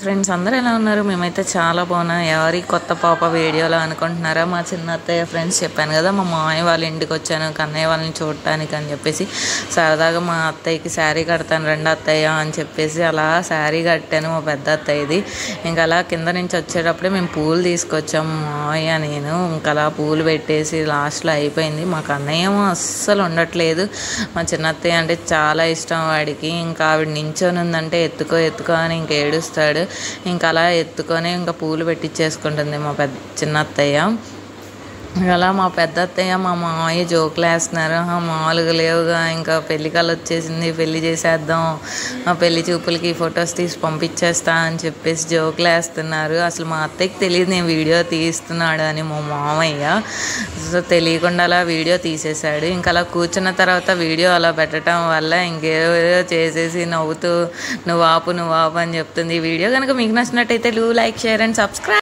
Friends అందరూ ఎలా ఉన్నారు? మేమైతే చాలా బాగున్నాం. ఎవరి కొత్త పాప వీడియోలో అనుకుంటున్నారా? మా చిన్న అత్తయ్య ఫ్రెండ్స్ చెప్పాను కదా, మా మామయ్య వాళ్ళ ఇంటికి వచ్చాను కన్నయ్య వాళ్ళని చూడటానికి అని చెప్పేసి సరదాగా మా అత్తయ్యకి శారీ కడతాను రెండు అత్తయ్య అని చెప్పేసి అలా శారీ కట్టాను మా పెద్ద అత్తయ్యది. ఇంకా అలా కింద నుంచి వచ్చేటప్పుడే మేము పూలు తీసుకొచ్చాము మామయ్య నేను. ఇంకా అలా పూలు పెట్టేసి లాస్ట్లో అయిపోయింది. మా కన్నయ్య అస్సలు ఉండట్లేదు. మా చిన్న అత్తయ్య అంటే చాలా ఇష్టం వాడికి. ఇంకా ఆవిడ నించొని ఉందంటే ఎత్తుకో అని ఇంక ఏడుస్తాడు. ఇంకా అలా ఎత్తుకొని ఇంకా పూలు పెట్టించేసుకుంటుంది మా చిన్న అత్తయ్య. అలా మా పెద్ద అత్తయ్య మా మామయ్య జోకులు వేస్తున్నారు. మామూలుగా లేవుగా, ఇంకా పెళ్ళికాలు వచ్చేసింది, పెళ్ళి చేసేద్దాం, పెళ్లి చూపులకి ఫొటోస్ తీసి పంపించేస్తా అని చెప్పేసి జోకులు వేస్తున్నారు. అసలు మా అత్తయ్యకి తెలియదు నేను వీడియో తీస్తున్నాడు అని మా మామయ్య. సో తెలియకుండా అలా వీడియో తీసేశాడు. ఇంకా అలా కూర్చున్న తర్వాత వీడియో అలా పెట్టడం వల్ల ఇంకేదో చేసేసి నవ్వుతూ నువ్వు ఆపు అని చెప్తుంది. ఈ వీడియో కనుక మీకు నచ్చినట్టయితే లైక్, షేర్ అండ్ సబ్స్క్రైబ్.